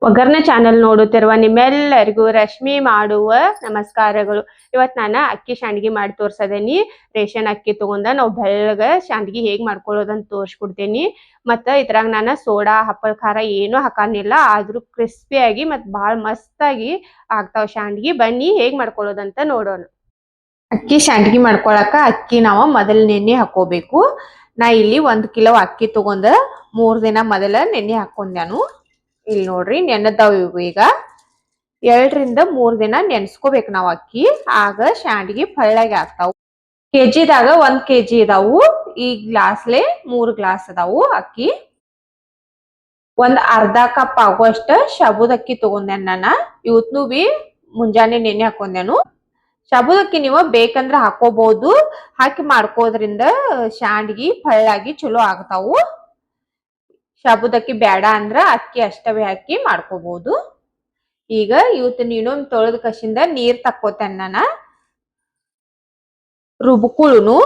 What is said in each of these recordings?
ಒಗ್ಗರ್ನೆ channel ನೋಡುತ್ತಿರುವ ನಿಮ್ಮೆಲ್ಲರಿಗೂ ರಶ್ಮಿ ಮಾಡುವ ನಮಸ್ಕಾರಗಳು. ಇವತ್ತು ನಾನು ಅಕ್ಕಿ ಶಾಂಡ್ಗಿ ಮಾಡಿ ತೋರ್ಸದೇನಿ. ರೇಷನ್ ಅಕ್ಕಿ ತಗೊಂಡ ನಾವು ಬೆಳ್ಳಗ ಶಾಂಡ್ಗಿ ಹೇಗ್ ಮಾಡ್ಕೊಳ್ಳೋದಂತ ತೋರ್ಸ್ಕೊಡ್ತೇನಿ. ಮತ್ತ ಇದ್ರಾಗ ನಾನು ಸೋಡಾ ಹಪ್ಪಳ ಖಾರ ಏನು ಹಾಕಾನಿಲ್ಲ, ಆದ್ರೂ ಕ್ರಿಸ್ಪಿಯಾಗಿ ಮತ್ ಬಹಳ ಮಸ್ತಾಗಿ ಆಗ್ತಾವ ಶಾಂಡ್ಗಿ. ಬನ್ನಿ ಹೇಗ್ ಮಾಡ್ಕೊಳ್ಳೋದಂತ ನೋಡೋಣ. ಅಕ್ಕಿ ಶಾಂಡ್ಗಿ ಮಾಡ್ಕೊಳಕ ಅಕ್ಕಿ ನಾವು ಮೊದಲು ನೆನೆ ಹಾಕೋಬೇಕು. ನಾ ಇಲ್ಲಿ 1 ಕಿಲೋ ಅಕ್ಕಿ ತಗೊಂಡ 3 ದಿನ ಮೊದಲ ನೆನೆ ಹಾಕೊಂಡ್ಯಾನು. ಇಲ್ಲಿ ನೋಡ್ರಿ ನೆನದಾವ್ ಇವು. ಈಗ 2 ರಿಂದ 3 ದಿನ ನೆನ್ಸ್ಕೋಬೇಕು ನಾವ್ ಅಕ್ಕಿ, ಆಗ ಶಾಂಡ್ಗಿ ಫಳ್ಳಗೆ ಆಗ್ತಾವು. ಕೆಜಿದಾಗ 1 ಕೆಜಿ ಇದಾವು. ಈ ಗ್ಲಾಸ್ಲೆ 3 ಗ್ಲಾಸ್ ಅದಾವು ಅಕ್ಕಿ. ಒಂದ್ ಅರ್ಧ ಕಪ್ ಆಗುವಷ್ಟ ಶಾಬೂದಕ್ಕಿ ತಗೊಂಡೆ ನಾನು. ಇವತ್ನು ಬಿ ಮುಂಜಾನೆ ನೆನೆ ಹಾಕೊಂಡೆನು. ಶಾಬೂದಕ್ಕಿ ನೀವು ಬೇಕಂದ್ರ ಹಾಕೋಬಹುದು. ಹಾಕಿ ಮಾಡ್ಕೋದ್ರಿಂದ ಶಾಂಡ್ಗಿ ಫಳ್ಳಾಗಿ ಚಲೋ ಆಗ್ತಾವು. ಶಾಬೂದಕ್ಕಿ ಬೇಡ ಅಂದ್ರ ಅಕ್ಕಿ ಅಷ್ಟವೇ ಹಾಕಿ ಮಾಡ್ಕೋಬಹುದು. ಈಗ ಇವತ್ತು ಇನ್ನೊಂದು ತೊಳೆದ ಕಸಿಂದ ನೀರ್ ತಕ್ಕೋತೇನೆ ನಾನು. ರುಬ್ಕುಳುನು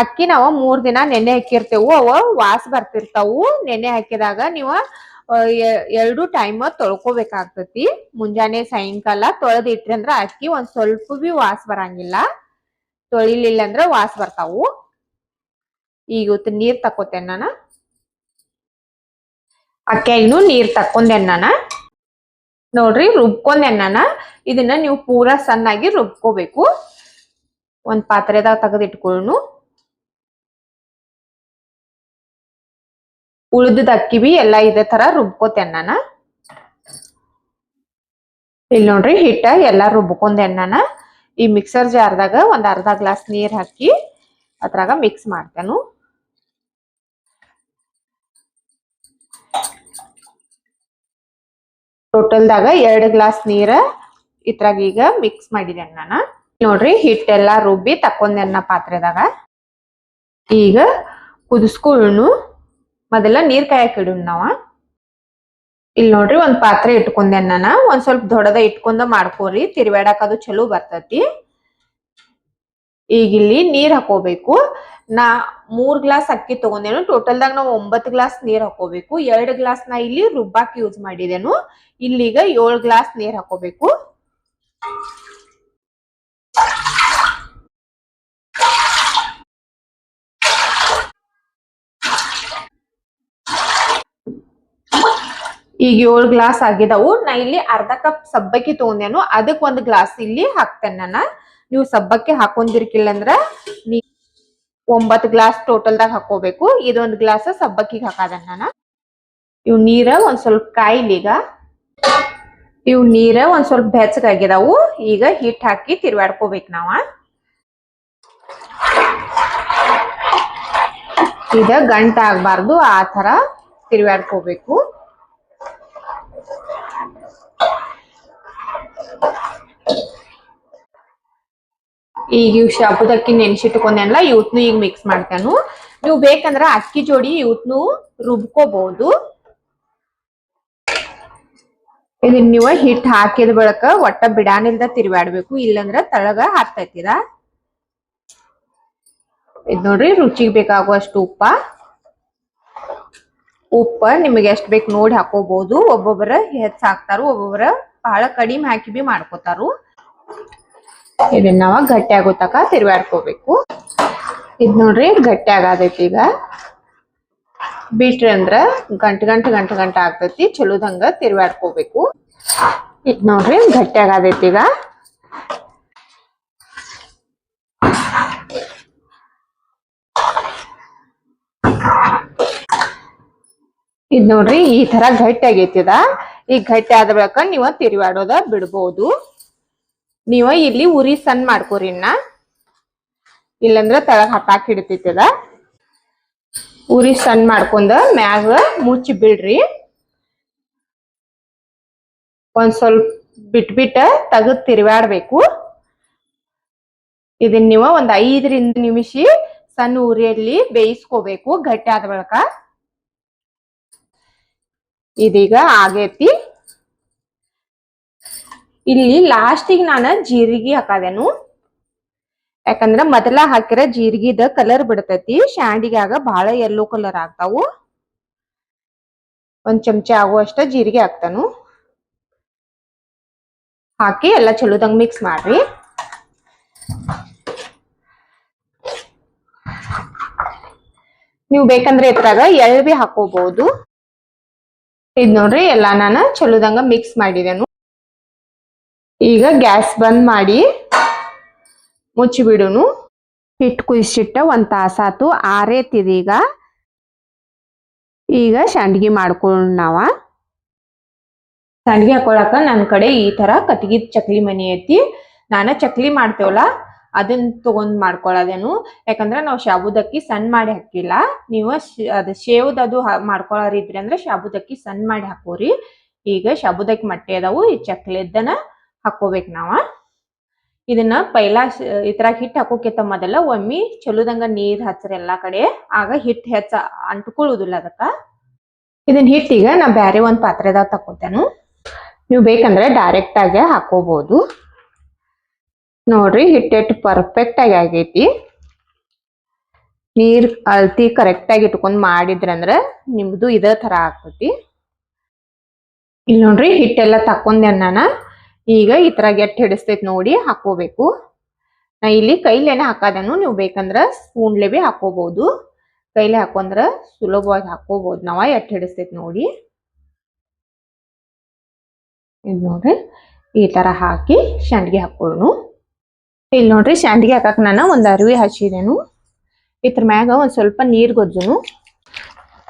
ಅಕ್ಕಿ ನಾವು 3 ದಿನ ನೆನೆ ಹಾಕಿರ್ತೇವು, ಅವ ವಾಸ ಬರ್ತಿರ್ತಾವು. ನೆನೆ ಹಾಕಿದಾಗ ನೀವು 2 ಟೈಮ್ ತೊಳ್ಕೊಬೇಕಾಗ್ತತಿ. ಮುಂಜಾನೆ ಸಾಯಂಕಾಲ ತೊಳೆದ್ ಇಟ್ರಿ ಅಂದ್ರ ಅಕ್ಕಿ ಒಂದ್ ಸ್ವಲ್ಪ ಬಿ ವಾಸ ಬರಂಗಿಲ್ಲ. ತೊಳಿಲಿಲ್ಲ ಅಂದ್ರ ವಾಸ ಬರ್ತಾವು. ಈಗ ಇವತ್ತು ನೀರ್ ತಕ್ಕೋತೇನೆ ನಾನು. ಅಕ್ಕಿನು ನೀರ್ ತಕ್ಕೊಂಡೆನ್ ನಾನು. ನೋಡ್ರಿ ರುಬ್ಕೊಂಡೆನ್ ನಾನು. ಇದನ್ನ ನೀವು ಪೂರಾ ಸಣ್ಣಾಗಿ ರುಬ್ಕೋಬೇಕು. ಒಂದ್ ಪಾತ್ರೆದಾಗ ತೆಗೆದು ಇಟ್ಕೊಳ್ಳೋಣ. ಉಳಿದ ಅಕ್ಕಿ ಬಿ ಎಲ್ಲ ಇದೇ ತರ ರುಬ್ಕೋತೇನ್ ನಾನು. ಇಲ್ಲಿ ನೋಡ್ರಿ ಹಿಟ್ಟ ಎಲ್ಲಾ ರುಬ್ಕೊಂಡೆನ್ ನಾನು. ಈ ಮಿಕ್ಸರ್ ಜಾರ್ದಾಗ ಒಂದ್ ಅರ್ಧ ಗ್ಲಾಸ್ ನೀರ್ ಹಾಕಿ ಅದ್ರಾಗ ಮಿಕ್ಸ್ ಮಾಡ್ತೇನು. ಟೋಟಲ್ದಾಗ 2 ಗ್ಲಾಸ್ ನೀರ ಇದ್ರಾಗ ಈಗ ಮಿಕ್ಸ್ ಮಾಡಿದೇನ್ ನಾನು. ನೋಡ್ರಿ ಹಿಟ್ಟೆಲ್ಲಾ ರುಬ್ಬಿ ತಕೊಂಡೆನ್ನ ಪಾತ್ರೆದಾಗ. ಈಗ ಕುದಿಸ್ಕೊಳ್ಳೋಣ. ಮೊದಲ ನೀರ್ ಕಾಯಕ್ ಇಡೋಣ ನಾವ. ಇಲ್ಲಿ ನೋಡ್ರಿ ಒಂದ್ ಪಾತ್ರೆ ಇಟ್ಕೊಂಡೆನ್ ನಾನು. ಒಂದ್ ಸ್ವಲ್ಪ ದೊಡ್ಡದ ಇಟ್ಕೊಂಡ ಮಾಡ್ಕೋರಿ, ತಿರ್ವ್ಯಾಡಕ್ ಅದು ಚಲೋ ಬರ್ತತಿ. ಈಗ ಇಲ್ಲಿ ನೀರ್ ಹಾಕೋಬೇಕು. ನಾ 3 ಗ್ಲಾಸ್ ಅಕ್ಕಿ ತಗೊಂಡೇನು. ಟೋಟಲ್ದಾಗ ನಾವು 9 ಗ್ಲಾಸ್ ನೀರ್ ಹಾಕೋಬೇಕು. 2 ಗ್ಲಾಸ್ ನಾ ಇಲ್ಲಿ ರುಬ್ಬಾಕ್ ಯೂಸ್ ಮಾಡಿದೇನು. ಇಲ್ಲಿಗ 7 ಗ್ಲಾಸ್ ನೀರ್ ಹಾಕೋಬೇಕು. ಈಗ 7 ಗ್ಲಾಸ್ ಆಗಿದಾವು. ನಾ ಇಲ್ಲಿ ಅರ್ಧ ಕಪ್ ಸಬ್ಬಕ್ಕಿ ತಗೊಂಡೇನು, ಅದಕ್ 1 ಗ್ಲಾಸ್ ಇಲ್ಲಿ ಹಾಕ್ತೇನೆ ನಾನು. ನೀವು ಸಬ್ಬಕ್ಕಿ ಹಾಕೊಂಡಿರ್ಕಿಲ್ಲ ಅಂದ್ರ 9 ಗ್ಲಾಸ್ ಟೋಟಲ್ದಾಗ ಹಾಕೋಬೇಕು. ಇದೊಂದ್ ಗ್ಲಾಸ್ ಸಬ್ಬಕ್ಕಿಗೆ ಹಾಕದನ್ ನಾನು. ಇವ್ ನೀರ ಒಂದ್ ಸ್ವಲ್ಪ ಕಾಯಿಲಿಗ. ಇವ್ ನೀರ ಒಂದ್ ಸ್ವಲ್ಪ ಬೆಚ್ಚಗಾಗಿದಾವು. ಈಗ ಹಿಟ್ ಹಾಕಿ ತಿರ್ವಾಡ್ಕೋಬೇಕು ನಾವ. ಈಗ ಗಂಟ ಆಗ್ಬಾರ್ದು, ಆ ತರ ತಿರ್ವಾಡ್ಕೋಬೇಕು. ಈಗ ಇವ್ ಶಾಬೂದಕ್ಕಿ ನೆನ್ಸಿಟ್ಕೊಂಡೆಲ್ಲ ಇವತ್ನು ಈಗ ಮಿಕ್ಸ್ ಮಾಡ್ತೇನು. ನೀವು ಬೇಕಂದ್ರ ಅಕ್ಕಿ ಜೋಡಿ ಇವತ್ನು ರುಬ್ಕೋಬಹುದು. ಇದನ್ನ ನೀವು ಹಿಟ್ ಹಾಕಿದ ಬಳಕ ಒಟ್ಟ ಬಿಡಾನಿಲ್ದ ತಿರ್ವಾಡ್ಬೇಕು, ಇಲ್ಲಂದ್ರ ತಳಗ ಹತ್ತೈತಿದ. ಇದ್ ನೋಡ್ರಿ ರುಚಿಗೆ ಬೇಕಾಗುವಷ್ಟು ಉಪ್ಪ ನಿಮಗೆ ಎಷ್ಟ್ ಬೇಕು ನೋಡಿ ಹಾಕೋಬಹುದು. ಒಬ್ಬೊಬ್ಬರ ಹೆಚ್ಚ ಹಾಕ್ತಾರು, ಒಬ್ಬೊಬ್ಬರ ಬಹಳ ಕಡಿಮೆ ಹಾಕಿ ಬಿ ಮಾಡ್ಕೋತಾರು. ಇದನ್ನ ನಾವ ಗಟ್ಟಿ ಆಗೋ ತಕ ತಿರ್ವಾಡ್ಕೋಬೇಕು. ಇದ್ ನೋಡ್ರಿ ಗಟ್ಟಿ ಆಗತೈತಿ. ಈಗ ಬಿಟ್ರಿ ಅಂದ್ರ ಗಂಟ ಆಗ್ತೈತಿ. ಚಲೋದಂಗ ತಿರ್ವಾಡ್ಕೋಬೇಕು. ಇದ್ ನೋಡ್ರಿ ಗಟ್ಟಿ ಆಗತೈತಿ. ಈಗ ಇದ್ ನೋಡ್ರಿ ಈ ತರ ಗಟ್ಟಿ ಆಗೈತಿದ. ಈ ಗಟ್ಟಿ ಆದ ಬಳಿಕ ನೀವ ತಿರ್ವಾಡೋದ ಬಿಡ್ಬೋದು. ನೀವ ಇಲ್ಲಿ ಉರಿ ಸಣ್ಣ ಮಾಡ್ಕೋರಿ. ಇಲ್ಲಂದ್ರ ತಳಗ್ ಹತ್ತಾಕ್ ಹಿಡಿತೈತದ. ಉರಿ ಸಣ್ಣ ಮಾಡ್ಕೊಂಡ ಮ್ಯಾಗ ಮುಚ್ಚಿ ಬಿಡ್ರಿ. ಒಂದ್ ಸ್ವಲ್ಪ ಬಿಟ್ಟ ತೆಗದ್ ತಿರ್ವಾಡ್ಬೇಕು. ಇದನ್ನ ನೀವು ಒಂದ್ 5 ನಿಮಿಷ ಸಣ್ಣ ಉರಿಯಲ್ಲಿ ಬೇಯಿಸ್ಕೋಬೇಕು ಗಟ್ಟಿ ಆದ ಬಳಿಕ. ಇದೀಗ ಆಗೇತಿ. ಇಲ್ಲಿ ಲಾಸ್ಟಿಗೆ ನಾನು ಜೀರಿಗೆ ಹಾಕದೇನು. ಯಾಕಂದ್ರ ಮೊದಲ ಹಾಕಿರ ಜೀರಿಗಿದ ಕಲರ್ ಬಿಡ್ತೈತಿ, ಶಾಂಡಿಗ್ಯಾಗ ಬಹಳ ಯೆಲ್ಲೋ ಕಲರ್ ಆಗ್ತಾವು. ಒಂದ್ ಚಮಚ ಆಗುವಷ್ಟ ಜೀರಿಗೆ ಹಾಕ್ತಾನು. ಹಾಕಿ ಎಲ್ಲ ಚಲೋದಂಗ್ ಮಿಕ್ಸ್ ಮಾಡ್ರಿ. ನೀವು ಬೇಕಂದ್ರೆ ಇದ್ರಾಗ ಎಳ್ಳು ಬಿ ಹಾಕೋಬಹುದು. ಇದ್ ನೋಡ್ರಿ ಎಲ್ಲಾ ನಾನು ಚಲೋದಂಗ ಮಿಕ್ಸ್ ಮಾಡಿದೆನು. ಈಗ ಗ್ಯಾಸ್ ಬಂದ್ ಮಾಡಿ ಮುಚ್ಚಿ ಬಿಡುನು. ಹಿಟ್ಟು ಕುದಿಸಿಟ್ಟ ಒಂದ್ ತಾಸಾತು, ಆರೇತಿದೀಗ. ಈಗ ಸಂಡ್ಗಿ ಮಾಡ್ಕೊಳ್ಳೋಣ ನಾವ. ಸಂಡ್ಗಿ ಹಾಕೊಳಕ ನನ್ ಕಡೆ ಈ ತರ ಕಟ್ಗಿದ್ ಚಕ್ಲಿ ಮನಿ ಐತಿ. ನಾನ ಚಕ್ಲಿ ಮಾಡ್ತೇವಲ್ಲ ಅದನ್ನ ತಗೊಂಡ್ ಮಾಡ್ಕೊಳ್ಳೋದೇನು. ಯಾಕಂದ್ರ ನಾವು ಶಾಬುದಕ್ಕಿ ಸಣ್ಣ ಮಾಡಿ ಹಾಕಿಲ್ಲ. ನೀವು ಅದ ಶೇವ್ದದು ಮಾಡ್ಕೊಳ್ಳೋರಿದ್ರಿ ಅಂದ್ರೆ ಶಾಬುದಕ್ಕಿ ಸಣ್ಣ ಮಾಡಿ ಹಾಕೋರಿ. ಈಗ ಶಾಬುದಕ್ಕಿ ಮಟ್ಟೆ ಅದಾವು, ಈ ಚಕ್ಲಿದ್ದನ ಹಾಕೋಬೇಕ್ ನಾವ. ಇದನ್ನ ಪೈಲಾ ಇದ್ರಾಗ ಹಿಟ್ಟು ಹಾಕೋಕ್ಕಿಂತ ಮೊದಲ ಒಮ್ಮಿ ಚಲೋದಂಗ ನೀರ್ ಹಚ್ಚ್ರಿ ಎಲ್ಲಾ ಕಡೆ. ಆಗ ಹಿಟ್ಟು ಹೆಚ್ಚ ಅಂಟ್ಕೊಳ್ಳುದಿಲ್ಲ ಅದಕ್ಕ. ಇದನ್ನ ಹಿಟ್ಟೀಗ ನಾ ಬ್ಯಾರೆ ಒಂದ್ ಪಾತ್ರೆದಾಗ ತಕೋತೇನು. ನೀವು ಬೇಕಂದ್ರೆ ಡೈರೆಕ್ಟ್ ಆಗಿ ಹಾಕೋಬಹುದು. ನೋಡ್ರಿ ಹಿಟ್ಟು ಪರ್ಫೆಕ್ಟ್ ಆಗಿ ಆಗೈತಿ. ನೀರ್ ಅಳತಿ ಕರೆಕ್ಟ್ ಆಗಿ ಇಟ್ಕೊಂಡ್ ಮಾಡಿದ್ರಂದ್ರ ನಿಮ್ದು ಇದೇ ತರ ಆಗ್ತೈತಿ. ಇಲ್ಲಿ ನೋಡ್ರಿ ಹಿಟ್ಟೆಲ್ಲ ತಕೊಂಡೆ ನಾನ. ಈಗ ಈ ತರ ಗೆಟ್ ಹಿಡಿಸ್ತೈತಿ ನೋಡಿ ಹಾಕೋಬೇಕು. ನಾ ಇಲ್ಲಿ ಕೈಲೇನೆ ಹಾಕದೇನು. ನೀವು ಬೇಕಂದ್ರ ಸ್ಪೂನ್ಲೆ ಬಿ ಹಾಕೋಬಹುದು. ಕೈಲೆ ಹಾಕೊಂಡ್ರ ಸುಲಭವಾಗಿ ಹಾಕೋಬಹುದು ನಾವ. ಎಟ್ ಹಿಡಿಸ್ತೈತಿ ನೋಡಿ. ಇಲ್ಲಿ ನೋಡ್ರಿ ಈ ತರ ಹಾಕಿ ಸಂಡ್ಗಿ ಹಾಕೊಳ್ಳೋಣ. ಇಲ್ಲಿ ನೋಡ್ರಿ ಸಂಡ್ಗಿ ಹಾಕಕ್ ನಾನು ಒಂದ್ ಅರಿವಿ ಹಚ್ಚಿದೇನು. ಇದ್ರ ಮ್ಯಾಗ ಒಂದ್ ಸ್ವಲ್ಪ ನೀರ್ ಗೊಜ್ಜುನು.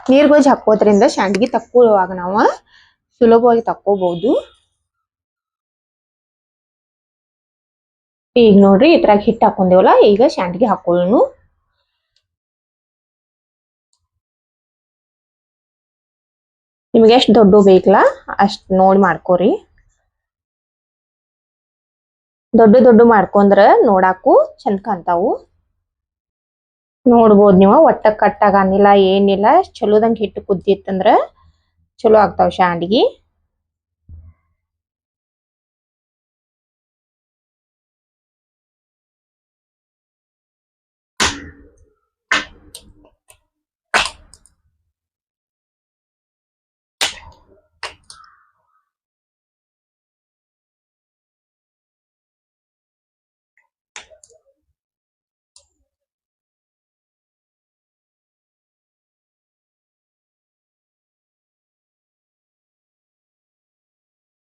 ನೀರ್ ಗೊಜ್ಜು ಹಾಕೋದ್ರಿಂದ ಸಂಡ್ಗಿ ತಕ್ಕೊಳ್ಳುವಾಗ ನಾವ ಸುಲಭವಾಗಿ ತಕ್ಕೋಬಹುದು. ಈಗ ನೋಡ್ರಿ ಇದ್ರಾಗ ಹಿಟ್ಟು ಹಾಕೊಂಡೇವಲ್ಲ, ಈಗ ಸಂಡ್ಗಿ ಹಾಕೊಳ್ಳೋಣ. ನಿಮ್ಗೆ ಎಷ್ಟ್ ದೊಡ್ಡ ಬೇಕಲ್ಲ ಅಷ್ಟ್ ನೋಡಿ ಮಾಡ್ಕೋರಿ. ದೊಡ್ಡ ಮಾಡ್ಕೊಂಡ್ರ ನೋಡಾಕು ಚಂದ ಕಾಣ್ತಾವು. ನೋಡ್ಬೋದು ನೀವು ಒಟ್ಟ ಕಟ್ಟಾಗನಿಲ್ಲ ಏನಿಲ್ಲ. ಚಲೋದಂಗ ಹಿಟ್ಟು ಕುದ್ದಿತ್ತಂದ್ರ ಚಲೋ ಆಗ್ತಾವ ಸಂಡ್ಗಿ.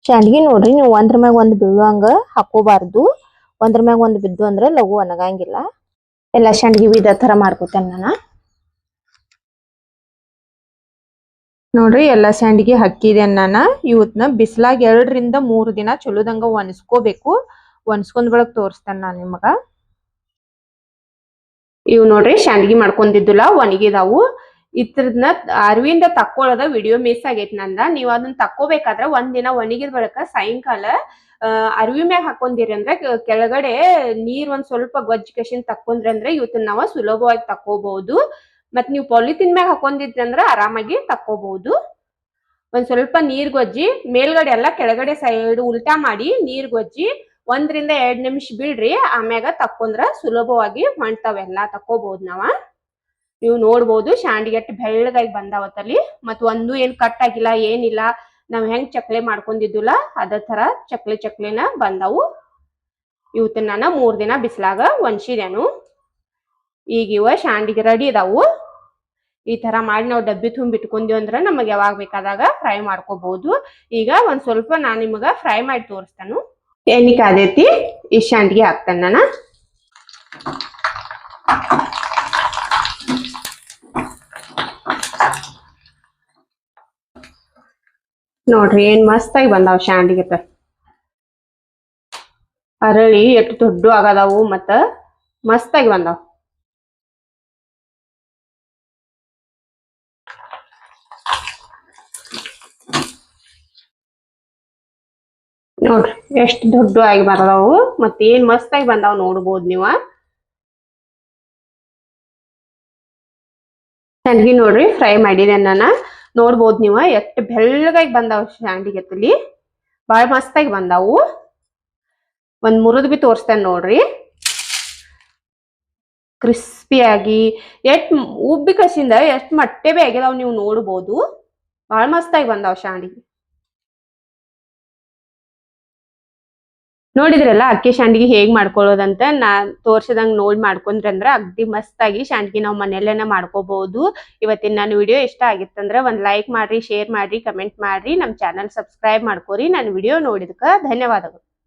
ಸಂಡ್ಗಿ ನೋಡ್ರಿ ನೀವು ಒಂದ್ರ ಮ್ಯಾಗ ಒಂದ್ ಬೀಳುವಂಗ ಹಾಕೋಬಾರ್ದು. ಒಂದ್ರ ಮ್ಯಾಗ ಒಂದ್ ಬಿದ್ದು ಅಂದ್ರೆ ಲಘು ಒಣಗಂಗಿಲ್ಲ. ಎಲ್ಲಾ ಸಂಡ್ಗಿ ಇದ ತರ ಮಾಡ್ಕೊತೇನೆ ನಾನು. ನೋಡ್ರಿ ಎಲ್ಲಾ ಸಂಡ್ಗಿ ಹಾಕಿದೆ ನಾನು. ಇವತ್ನ ಬಿಸಿಲಾಗ 2 ರಿಂದ 3 ದಿನ ಚಲೋದಂಗ ಒಣಸ್ಕೋಬೇಕು. ಒಣಸ್ಕೊಂಡ್ ಬಳಕ್ ತೋರಿಸ್ತೇನೆ ನಾನು ನಿಮಗ. ಇವ್ ನೋಡ್ರಿ ಸಂಡ್ಗಿ ಮಾಡ್ಕೊಂಡಿದ್ದಿಲ್ಲ ಒಣಗಿದಾವು. ಇದ್ರನ್ನ ಅರಿವಿಂದ ತಕ್ಕೊಳ್ಳೋದ ವಿಡಿಯೋ ಮಿಸ್ ಆಗೈತಿ ನಂದ. ನೀವ್ ಅದನ್ನ ತಕ್ಕೋಬೇಕಾದ್ರ ಒಂದ್ ದಿನ ಒಣಗಿದ ಬಳಿಕ ಸಾಯಂಕಾಲ ಅರಿವಿ ಮ್ಯಾಗ ಹಾಕೊಂಡಿರಿ ಅಂದ್ರೆ ಕೆಳಗಡೆ ನೀರ್ ಒಂದ್ ಸ್ವಲ್ಪ ಗೊಜ್ಜ ಕಶಿನ್ ತಕ್ಕೊಂಡ್ರಿ ಅಂದ್ರೆ ಇವತ್ತನ್ನ ನಾವ ಸುಲಭವಾಗಿ ತಕ್ಕೋಬಹುದು. ಮತ್ ನೀವು ಪಾಲಿಥಿನ್ ಮ್ಯಾಗ ಹಾಕೊಂಡಿದ್ರಿ ಅಂದ್ರ ಆರಾಮಾಗಿ ತಕ್ಕೋಬಹುದು. ಒಂದ್ ಸ್ವಲ್ಪ ನೀರ್ ಗೊಜ್ಜಿ ಮೇಲ್ಗಡೆ ಎಲ್ಲ ಕೆಳಗಡೆ ಸೈಡ್ ಉಲ್ಟಾ ಮಾಡಿ ನೀರ್ ಗೊಜ್ಜಿ 1 ರಿಂದ 2 ನಿಮಿಷ ಬಿಡ್ರಿ. ಆಮ್ಯಾಗ ತಕ್ಕೊಂಡ್ರ ಸುಲಭವಾಗಿ ಹೊಂಟಾವೆಲ್ಲಾ ತಕ್ಕೋಬಹುದು ನಾವ. ನೀವು ನೋಡ್ಬೋದು ಸಂಡ್ಗಿ ಎಷ್ಟ್ ಬೆಳ್ಳಗಾಗಿ ಬಂದಾವತ್ತಲ್ಲಿ. ಮತ್ ಒಂದು ಏನ್ ಕಟ್ ಆಗಿಲ್ಲ ಏನಿಲ್ಲ. ನಾವ್ ಹೆಂಗ್ ಚಕ್ಲಿ ಮಾಡ್ಕೊಂಡಿದ್ದಿಲ್ಲ ಅದೇ ತರ ಚಕ್ಲಿನ ಬಂದಾವು. ಇವತ್ತನ್ನ ನಾನು 3 ದಿನ ಬಿಸಿಲಾಗ ಒಣಸಿದೇನು. ಈಗ ಇವ ಸಂಡ್ಗಿ ರೆಡಿ ಇದಾವು. ಈ ತರ ಮಾಡಿ ನಾವು ಡಬ್ಬಿ ತುಂಬಿ ಇಟ್ಕೊಂಡ್ವಿ ಅಂದ್ರ ನಮಗ್ ಯಾವಾಗ ಬೇಕಾದಾಗ ಫ್ರೈ ಮಾಡ್ಕೋಬಹುದು. ಈಗ ಒಂದ್ ಸ್ವಲ್ಪ ನಾನ್ ನಿಮಗ ಫ್ರೈ ಮಾಡಿ ತೋರಿಸ್ತೇನೆ. ಎಣ್ಣೆ ಕಾದೈತಿ, ಈ ಸಂಡ್ಗಿ ಹಾಕ್ತೇನೆ ನಾನು. ನೋಡ್ರಿ ಏನ್ ಮಸ್ತಾಗಿ ಬಂದಾವ್ ಸಂಡ್ಗಿ. ಅರಳಿ ಎಷ್ಟು ದೊಡ್ಡ ಆಗದಾವು ಮತ್ತ ಮಸ್ತಾಗಿ ಬಂದಾವ್. ನೋಡ್ರಿ ಎಷ್ಟ್ ದೊಡ್ಡ ಆಗಿ ಬರದಾವು ಮತ್ತ ಏನ್ ಮಸ್ತಾಗಿ ಬಂದಾವ್ ನೋಡ್ಬೋದು ನೀವ. ಸಂಡ್ಗಿ ನೋಡ್ರಿ ಫ್ರೈ ಮಾಡಿದೆ ನಾನು. ನೋಡ್ಬೋದು ನೀವ ಎಷ್ಟ್ ಬೆಳ್ಳಗಾಗಿ ಬಂದಾವ್ ಸಂಡ್ಗಿ. ಬಾಳ ಮಸ್ತಾಗಿ ಬಂದಾವು. ಒಂದ್ ಮುರಿದ್ ಬಿ ತೋರಿಸ್ತೇನೆ ನೋಡ್ರಿ. ಕ್ರಿಸ್ಪಿಯಾಗಿ ಎಷ್ಟ್ ಉಬ್ಬಿ ಕಸಿಂದ ಎಷ್ಟ್ ಮಟ್ಟೆ ಬಿ ಆಗ್ಯದಾವ್ ನೀವು ನೋಡ್ಬೋದು. ಭಾಳ ಮಸ್ತಾಗಿ ಬಂದಾವ್ ಶಾಂಡ್ಗಿ. ನೋಡಿದ್ರಲ್ಲ ಅಕ್ಕಿ ಶಾಂಡ್ಗಿ ಹೇಗ್ ಮಾಡ್ಕೊಳ್ಳೋದಂತ. ನಾನ್ ತೋರ್ಸಿದಂಗ್ ನೋಡಿ ಮಾಡ್ಕೊಂಡ್ರಂದ್ರ ಅಗ್ದಿ ಮಸ್ತಾಗಿ ಶಾಂಡ್ಗಿ ನಾವ್ ಮನೆಯಲ್ಲೇನ ಮಾಡ್ಕೋಬಹುದು. ಇವತ್ತಿನ ನನ್ನ ವಿಡಿಯೋ ಇಷ್ಟ ಆಗಿತ್ತಂದ್ರ ಒಂದ್ ಲೈಕ್ ಮಾಡ್ರಿ, ಶೇರ್ ಮಾಡ್ರಿ, ಕಮೆಂಟ್ ಮಾಡ್ರಿ, ನಮ್ ಚಾನಲ್ ಸಬ್ಸ್ಕ್ರೈಬ್ ಮಾಡ್ಕೋರಿ. ನನ್ನ ವಿಡಿಯೋ ನೋಡಿದಕ್ಕ ಧನ್ಯವಾದಗಳು.